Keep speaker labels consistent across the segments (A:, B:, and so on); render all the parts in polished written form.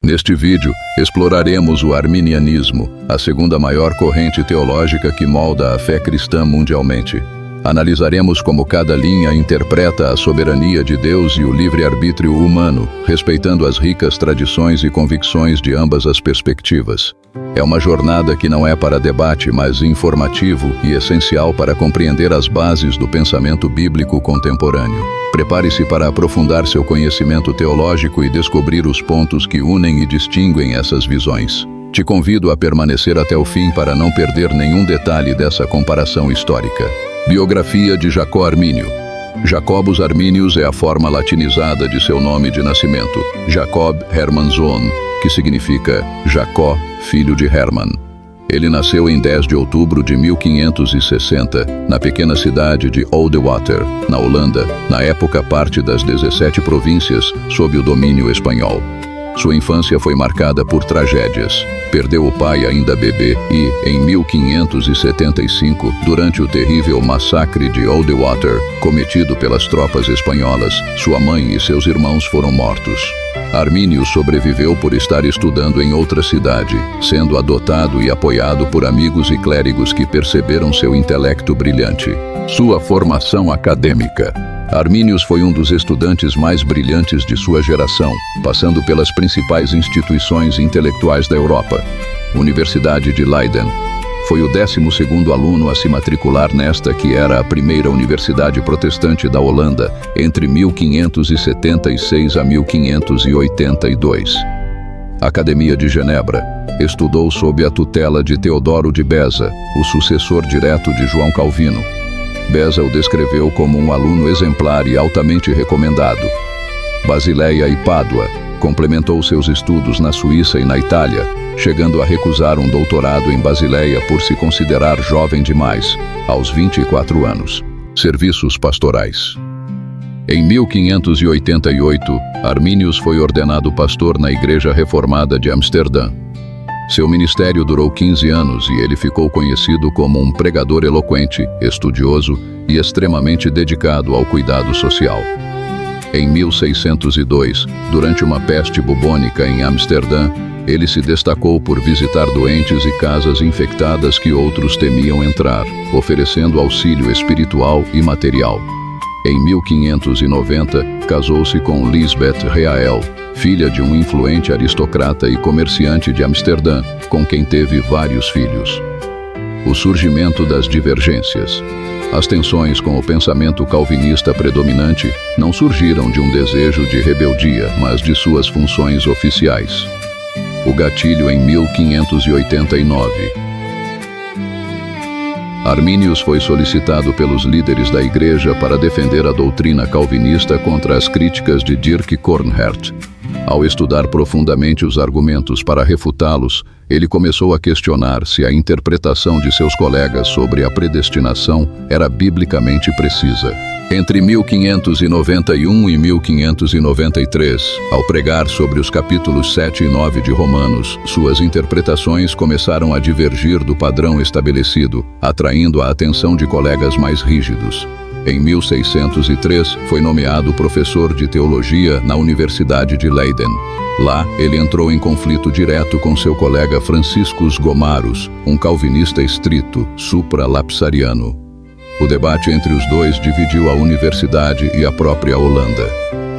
A: Neste vídeo, exploraremos o arminianismo, a segunda maior corrente teológica que molda a fé cristã mundialmente. Analisaremos como cada linha interpreta a soberania de Deus e o livre-arbítrio humano, respeitando as ricas tradições e convicções de ambas as perspectivas. É uma jornada que não é para debate, mas informativo e essencial para compreender as bases do pensamento bíblico contemporâneo. Prepare-se para aprofundar seu conhecimento teológico e descobrir os pontos que unem e distinguem essas visões. Te convido a permanecer até o fim para não perder nenhum detalhe dessa comparação histórica. Biografia de Jacó Armínio. Jacobus Arminius é a forma latinizada de seu nome de nascimento, Jacob Hermann Sohn, que significa Jacó, filho de Hermann. Ele nasceu em 10 de outubro de 1560, na pequena cidade de Oudewater, na Holanda, na época parte das 17 províncias sob o domínio espanhol. Sua infância foi marcada por tragédias. Perdeu o pai ainda bebê e, em 1575, durante o terrível massacre de Oudewater, cometido pelas tropas espanholas, sua mãe e seus irmãos foram mortos. Armínio sobreviveu por estar estudando em outra cidade, sendo adotado e apoiado por amigos e clérigos que perceberam seu intelecto brilhante. Sua formação acadêmica. Arminius foi um dos estudantes mais brilhantes de sua geração, passando pelas principais instituições intelectuais da Europa. Universidade de Leiden. Foi o 12º aluno a se matricular nesta que era a primeira universidade protestante da Holanda, entre 1576 a 1582. Academia de Genebra. Estudou sob a tutela de Teodoro de Beza, o sucessor direto de João Calvino. Beza o descreveu como um aluno exemplar e altamente recomendado. Basileia e Pádua. Complementou seus estudos na Suíça e na Itália, chegando a recusar um doutorado em Basileia por se considerar jovem demais, aos 24 anos. Serviços pastorais. Em 1588, Arminius foi ordenado pastor na Igreja Reformada de Amsterdã. Seu ministério durou 15 anos e ele ficou conhecido como um pregador eloquente, estudioso e extremamente dedicado ao cuidado social. Em 1602, durante uma peste bubônica em Amsterdã, ele se destacou por visitar doentes e casas infectadas que outros temiam entrar, oferecendo auxílio espiritual e material. Em 1590, casou-se com Lisbeth Reael, filha de um influente aristocrata e comerciante de Amsterdã, com quem teve vários filhos. O surgimento das divergências. As tensões com o pensamento calvinista predominante não surgiram de um desejo de rebeldia, mas de suas funções oficiais. O gatilho em 1589. Arminius foi solicitado pelos líderes da igreja para defender a doutrina calvinista contra as críticas de Dirk Kornhert. Ao estudar profundamente os argumentos para refutá-los, ele começou a questionar se a interpretação de seus colegas sobre a predestinação era biblicamente precisa. Entre 1591 e 1593, ao pregar sobre os capítulos 7 e 9 de Romanos, suas interpretações começaram a divergir do padrão estabelecido, atraindo a atenção de colegas mais rígidos. Em 1603, foi nomeado professor de teologia na Universidade de Leiden. Lá, ele entrou em conflito direto com seu colega Franciscus Gomarus, um calvinista estrito, supra-lapsariano. O debate entre os dois dividiu a universidade e a própria Holanda.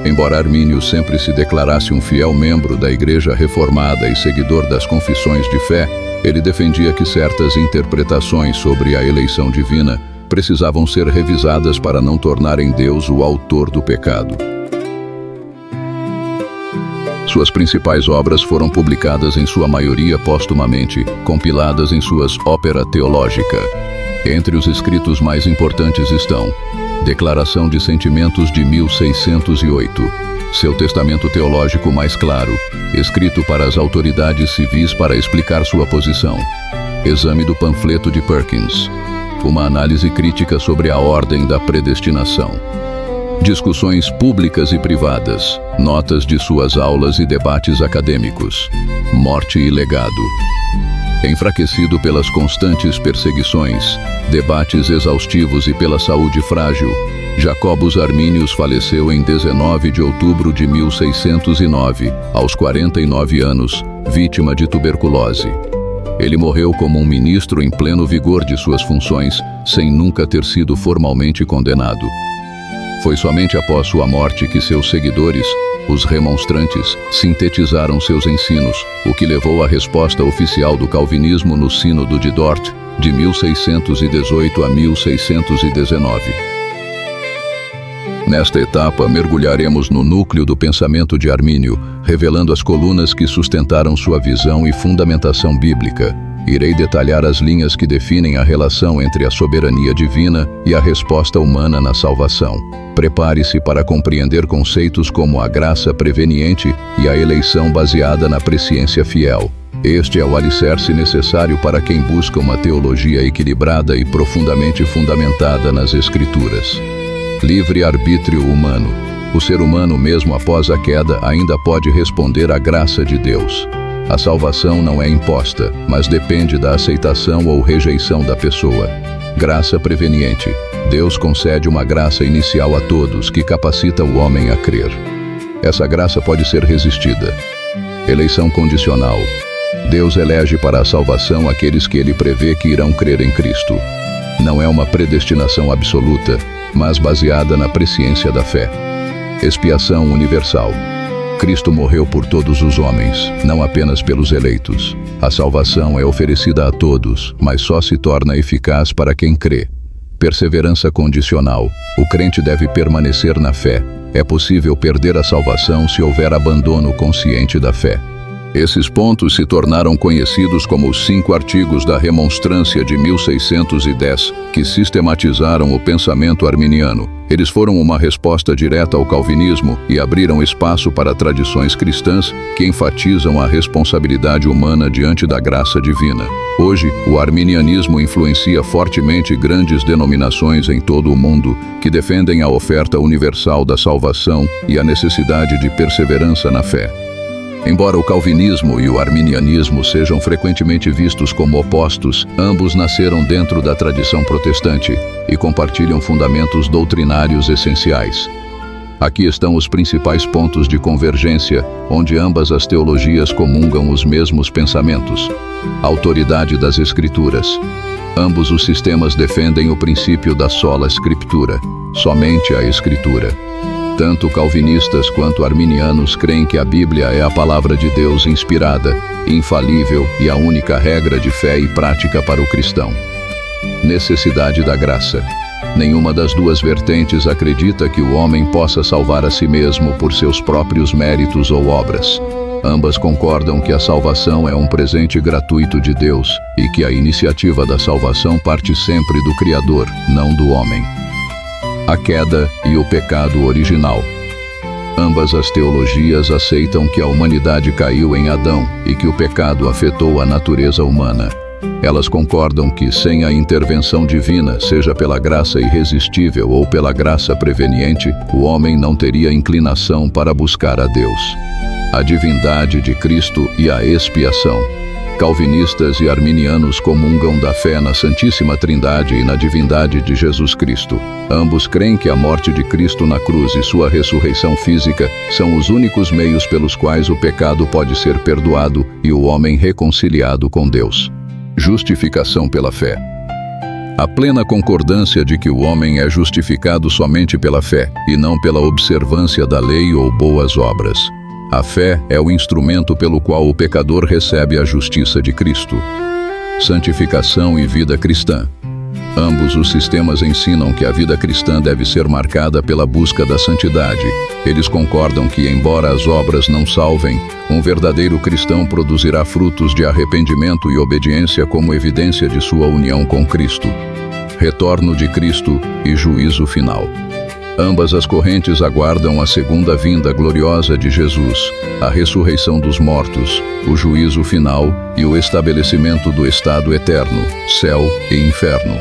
A: Embora Arminius sempre se declarasse um fiel membro da Igreja Reformada e seguidor das confissões de fé, ele defendia que certas interpretações sobre a eleição divina precisavam ser revisadas para não tornarem Deus o autor do pecado. Suas principais obras foram publicadas em sua maioria póstumamente, compiladas em suas Opera Theologica. Entre os escritos mais importantes estão Declaração de Sentimentos de 1608, seu testamento teológico mais claro, escrito para as autoridades civis para explicar sua posição. Exame do panfleto de Perkins. Uma análise crítica sobre a ordem da predestinação. Discussões públicas e privadas, notas de suas aulas e debates acadêmicos. Morte e legado. Enfraquecido pelas constantes perseguições, debates exaustivos e pela saúde frágil, Jacobus Arminius faleceu em 19 de outubro de 1609, aos 49 anos, vítima de tuberculose. Ele morreu como um ministro em pleno vigor de suas funções, sem nunca ter sido formalmente condenado. Foi somente após sua morte que seus seguidores, os remonstrantes, sintetizaram seus ensinos, o que levou à resposta oficial do calvinismo no Sínodo de Dort, de 1618 a 1619. Nesta etapa, mergulharemos no núcleo do pensamento de Armínio, revelando as colunas que sustentaram sua visão e fundamentação bíblica. Irei detalhar as linhas que definem a relação entre a soberania divina e a resposta humana na salvação. Prepare-se para compreender conceitos como a graça preveniente e a eleição baseada na presciência fiel. Este é o alicerce necessário para quem busca uma teologia equilibrada e profundamente fundamentada nas Escrituras. Livre-arbítrio humano. O ser humano, mesmo após a queda, ainda pode responder à graça de Deus. A salvação não é imposta, mas depende da aceitação ou rejeição da pessoa. Graça preveniente. Deus concede uma graça inicial a todos que capacita o homem a crer. Essa graça pode ser resistida. Eleição condicional. Deus elege para a salvação aqueles que Ele prevê que irão crer em Cristo. Não é uma predestinação absoluta, mas baseada na presciência da fé. Expiação universal. Cristo morreu por todos os homens, não apenas pelos eleitos. A salvação é oferecida a todos, mas só se torna eficaz para quem crê. Perseverança condicional. O crente deve permanecer na fé. É possível perder a salvação se houver abandono consciente da fé. Esses pontos se tornaram conhecidos como os 5 artigos da Remonstrância de 1610, que sistematizaram o pensamento arminiano. Eles foram uma resposta direta ao calvinismo e abriram espaço para tradições cristãs que enfatizam a responsabilidade humana diante da graça divina. Hoje, o arminianismo influencia fortemente grandes denominações em todo o mundo que defendem a oferta universal da salvação e a necessidade de perseverança na fé. Embora o calvinismo e o arminianismo sejam frequentemente vistos como opostos, ambos nasceram dentro da tradição protestante e compartilham fundamentos doutrinários essenciais. Aqui estão os principais pontos de convergência, onde ambas as teologias comungam os mesmos pensamentos. Autoridade das Escrituras. Ambos os sistemas defendem o princípio da sola Scriptura, somente a Escritura. Tanto calvinistas quanto arminianos creem que a Bíblia é a palavra de Deus inspirada, infalível e a única regra de fé e prática para o cristão. Necessidade da graça. Nenhuma das duas vertentes acredita que o homem possa salvar a si mesmo por seus próprios méritos ou obras. Ambas concordam que a salvação é um presente gratuito de Deus e que a iniciativa da salvação parte sempre do Criador, não do homem. A queda e o pecado original. Ambas as teologias aceitam que a humanidade caiu em Adão e que o pecado afetou a natureza humana. Elas concordam que, sem a intervenção divina, seja pela graça irresistível ou pela graça preveniente, o homem não teria inclinação para buscar a Deus. A divindade de Cristo e a expiação. Calvinistas e arminianos comungam da fé na Santíssima Trindade e na divindade de Jesus Cristo. Ambos creem que a morte de Cristo na cruz e sua ressurreição física são os únicos meios pelos quais o pecado pode ser perdoado e o homem reconciliado com Deus. Justificação pela fé. A plena concordância de que o homem é justificado somente pela fé e não pela observância da lei ou boas obras. A fé é o instrumento pelo qual o pecador recebe a justiça de Cristo. Santificação e vida cristã. Ambos os sistemas ensinam que a vida cristã deve ser marcada pela busca da santidade. Eles concordam que, embora as obras não salvem, um verdadeiro cristão produzirá frutos de arrependimento e obediência como evidência de sua união com Cristo. Retorno de Cristo e juízo final. Ambas as correntes aguardam a segunda vinda gloriosa de Jesus, a ressurreição dos mortos, o juízo final e o estabelecimento do estado eterno, céu e inferno.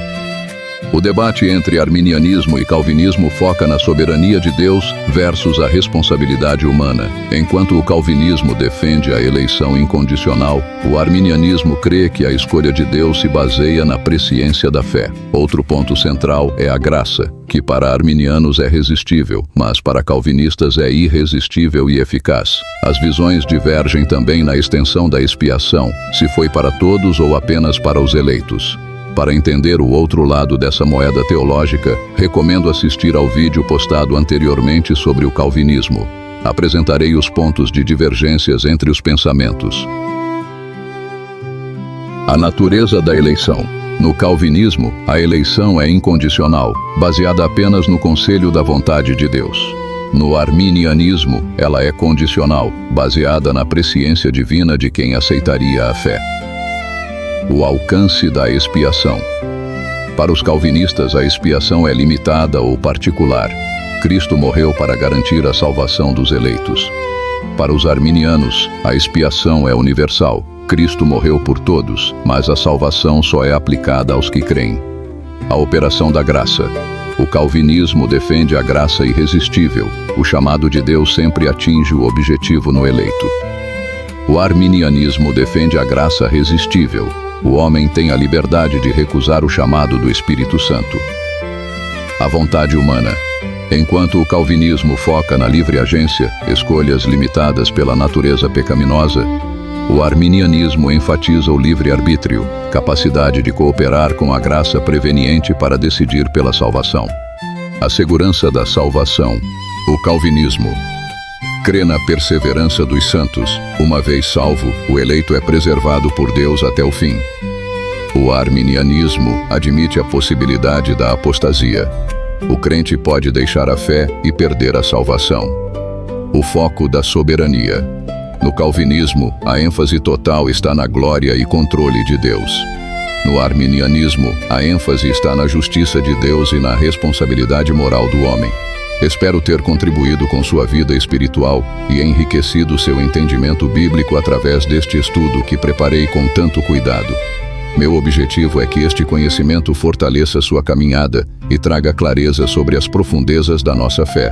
A: O debate entre arminianismo e calvinismo foca na soberania de Deus versus a responsabilidade humana. Enquanto o calvinismo defende a eleição incondicional, o arminianismo crê que a escolha de Deus se baseia na presciência da fé. Outro ponto central é a graça, que para arminianos é resistível, mas para calvinistas é irresistível e eficaz. As visões divergem também na extensão da expiação, se foi para todos ou apenas para os eleitos. Para entender o outro lado dessa moeda teológica, recomendo assistir ao vídeo postado anteriormente sobre o calvinismo. Apresentarei os pontos de divergências entre os pensamentos. A natureza da eleição. No calvinismo, a eleição é incondicional, baseada apenas no conselho da vontade de Deus. No arminianismo, ela é condicional, baseada na presciência divina de quem aceitaria a fé. O alcance da expiação. Para os calvinistas, a expiação é limitada ou particular. Cristo morreu para garantir a salvação dos eleitos. Para os arminianos, a expiação é universal. Cristo morreu por todos, mas a salvação só é aplicada aos que creem. A operação da graça. O calvinismo defende a graça irresistível. O chamado de Deus sempre atinge o objetivo no eleito. O arminianismo defende a graça resistível. O homem tem a liberdade de recusar o chamado do Espírito Santo. A vontade humana. Enquanto o calvinismo foca na livre agência, escolhas limitadas pela natureza pecaminosa, o arminianismo enfatiza o livre-arbítrio, capacidade de cooperar com a graça preveniente para decidir pela salvação. A segurança da salvação. O calvinismo crê na perseverança dos santos. Uma vez salvo, o eleito é preservado por Deus até o fim. O arminianismo admite a possibilidade da apostasia. O crente pode deixar a fé e perder a salvação. O foco da soberania. No calvinismo, a ênfase total está na glória e controle de Deus. No arminianismo, a ênfase está na justiça de Deus e na responsabilidade moral do homem. Espero ter contribuído com sua vida espiritual e enriquecido seu entendimento bíblico através deste estudo que preparei com tanto cuidado. Meu objetivo é que este conhecimento fortaleça sua caminhada e traga clareza sobre as profundezas da nossa fé.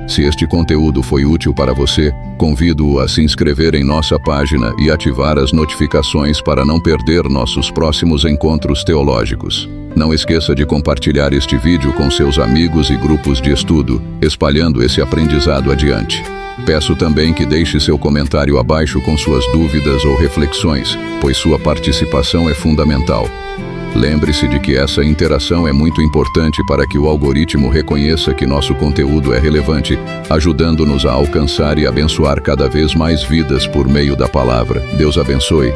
A: Se este conteúdo foi útil para você, convido-o a se inscrever em nossa página e ativar as notificações para não perder nossos próximos encontros teológicos. Não esqueça de compartilhar este vídeo com seus amigos e grupos de estudo, espalhando esse aprendizado adiante. Peço também que deixe seu comentário abaixo com suas dúvidas ou reflexões, pois sua participação é fundamental. Lembre-se de que essa interação é muito importante para que o algoritmo reconheça que nosso conteúdo é relevante, ajudando-nos a alcançar e abençoar cada vez mais vidas por meio da palavra. Deus abençoe.